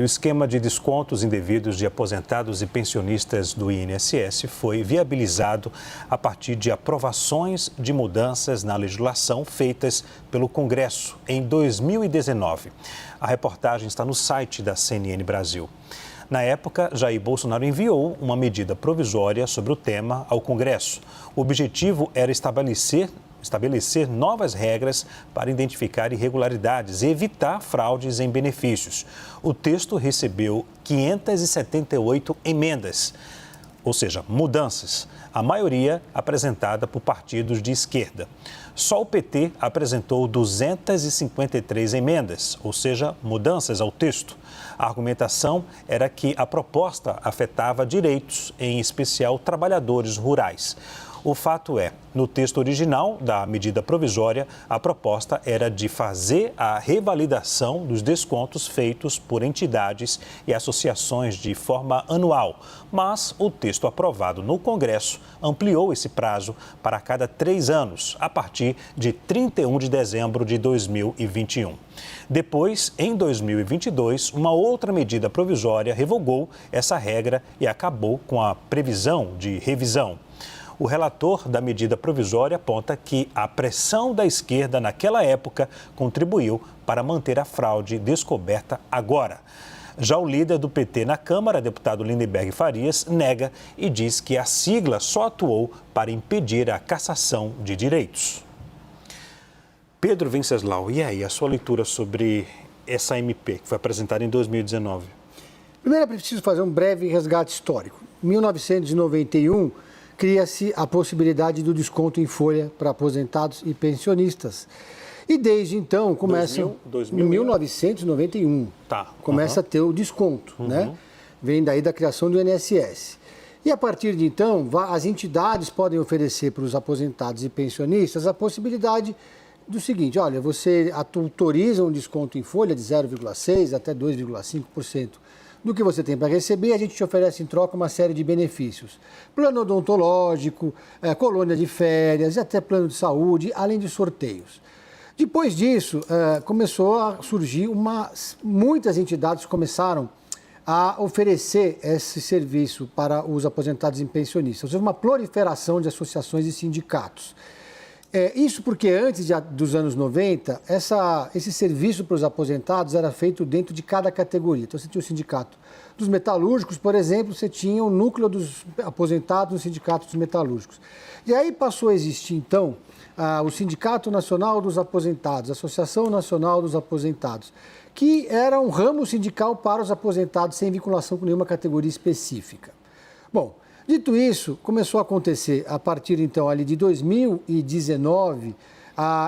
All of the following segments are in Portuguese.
O esquema de descontos indevidos de aposentados e pensionistas do INSS foi viabilizado a partir de aprovações de mudanças na legislação feitas pelo Congresso em 2019. A reportagem está no site da CNN Brasil. Na época, Jair Bolsonaro enviou uma medida provisória sobre o tema ao Congresso. O objetivo era estabelecer novas regras para identificar irregularidades e evitar fraudes em benefícios. O texto recebeu 578 emendas, ou seja, mudanças, a maioria apresentada por partidos de esquerda. Só o PT apresentou 253 emendas, ou seja, mudanças ao texto. A argumentação era que a proposta afetava direitos, em especial trabalhadores rurais. O fato é, no texto original da medida provisória, a proposta era de fazer a revalidação dos descontos feitos por entidades e associações de forma anual. Mas o texto aprovado no Congresso ampliou esse prazo para cada 3 anos, a partir de 31 de dezembro de 2021. Depois, em 2022, uma outra medida provisória revogou essa regra e acabou com a previsão de revisão. O relator da medida provisória aponta que a pressão da esquerda naquela época contribuiu para manter a fraude descoberta agora. Já o líder do PT na Câmara, deputado Lindenberg Farias, nega e diz que a sigla só atuou para impedir a cassação de direitos. Pedro Venceslau, e aí, a sua leitura sobre essa MP que foi apresentada em 2019? Primeiro é preciso fazer um breve resgate histórico. Em 1991, cria-se a possibilidade do desconto em folha para aposentados e pensionistas. E desde então começa... Em 1991, começa a ter o desconto, né? Vem daí da criação do INSS. E a partir de então, as entidades podem oferecer para os aposentados e pensionistas a possibilidade do seguinte: olha, você autoriza um desconto em folha de 0,6% até 2,5%. Do que você tem para receber, a gente te oferece em troca uma série de benefícios. Plano odontológico, colônia de férias, até plano de saúde, além de sorteios. Depois disso, começou a surgir muitas entidades começaram a oferecer esse serviço para os aposentados e pensionistas. Houve uma proliferação de associações e sindicatos. Isso porque antes dos anos 90, esse serviço para os aposentados era feito dentro de cada categoria. Então, você tinha o sindicato dos metalúrgicos, por exemplo, você tinha o núcleo dos aposentados no sindicato dos metalúrgicos. E aí passou a existir, então, o Sindicato Nacional dos Aposentados, a Associação Nacional dos Aposentados, que era um ramo sindical para os aposentados sem vinculação com nenhuma categoria específica. Bom, dito isso, começou a acontecer, a partir, então, ali de 2019,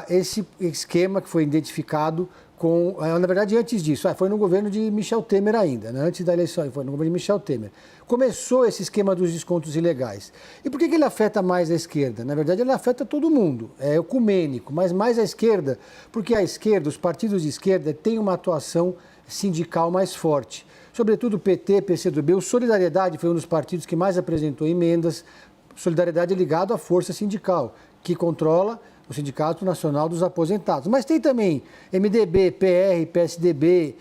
esse esquema que foi identificado com... Na verdade, antes disso, foi no governo de Michel Temer ainda, né? Antes da eleição, foi no governo de Michel Temer. Começou esse esquema dos descontos ilegais. E por que ele afeta mais a esquerda? Na verdade, ele afeta todo mundo, é ecumênico, mas mais a esquerda, porque a esquerda, os partidos de esquerda, têm uma atuação sindical mais forte. Sobretudo o PT, PCdoB, o Solidariedade foi um dos partidos que mais apresentou emendas. Solidariedade é ligado à força sindical, que controla o Sindicato Nacional dos Aposentados. Mas tem também MDB, PR, PSDB,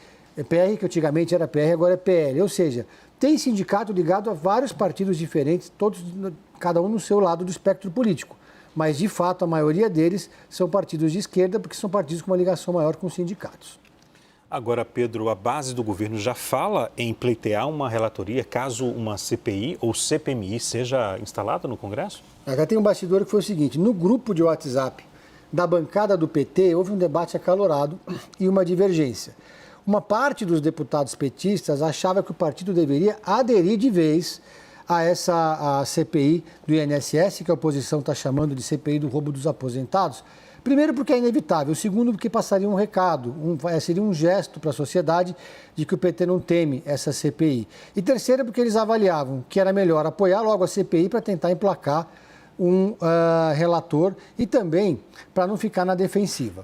PR que antigamente era PR, agora é PL. Ou seja, tem sindicato ligado a vários partidos diferentes, todos, cada um no seu lado do espectro político. Mas, de fato, a maioria deles são partidos de esquerda, porque são partidos com uma ligação maior com os sindicatos. Agora, Pedro, a base do governo já fala em pleitear uma relatoria caso uma CPI ou CPMI seja instalada no Congresso? Já tem um bastidor que foi o seguinte: no grupo de WhatsApp da bancada do PT houve um debate acalorado e uma divergência. Uma parte dos deputados petistas achava que o partido deveria aderir de vez a CPI do INSS, que a oposição está chamando de CPI do roubo dos aposentados. Primeiro, porque é inevitável. Segundo, porque passaria um recado, seria um gesto para a sociedade de que o PT não teme essa CPI. E terceiro, porque eles avaliavam que era melhor apoiar logo a CPI para tentar emplacar um relator e também para não ficar na defensiva.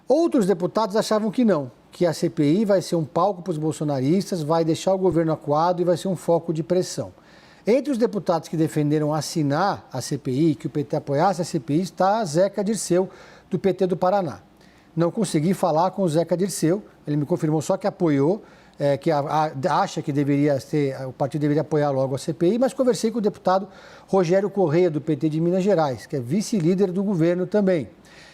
Outros deputados achavam que não, que a CPI vai ser um palco para os bolsonaristas, vai deixar o governo acuado e vai ser um foco de pressão. Entre os deputados que defenderam assinar a CPI, que o PT apoiasse a CPI, está Zeca Dirceu, do PT do Paraná. Não consegui falar com o Zeca Dirceu, ele me confirmou só que apoiou que acha que o partido deveria apoiar logo a CPI, mas conversei com o deputado Rogério Correia, do PT de Minas Gerais, que é vice-líder do governo também.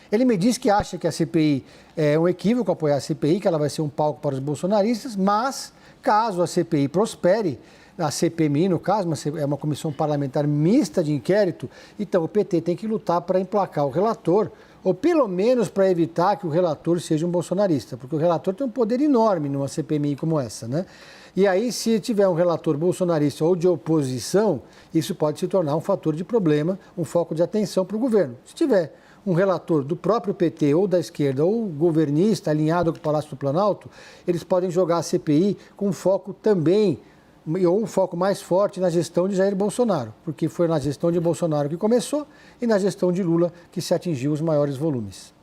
Ele me disse que acha que a CPI é um equívoco apoiar a CPI, que ela vai ser um palco para os bolsonaristas, mas caso a CPI prospere, a CPMI, no caso, é uma comissão parlamentar mista de inquérito, então o PT tem que lutar para emplacar o relator, ou pelo menos para evitar que o relator seja um bolsonarista, porque o relator tem um poder enorme numa CPMI como essa, né? E aí, se tiver um relator bolsonarista ou de oposição, isso pode se tornar um fator de problema, um foco de atenção para o governo. Se tiver um relator do próprio PT ou da esquerda ou governista alinhado com o Palácio do Planalto, eles podem jogar a CPI com foco também, ou um foco mais forte na gestão de Jair Bolsonaro, porque foi na gestão de Bolsonaro que começou e na gestão de Lula que se atingiu os maiores volumes.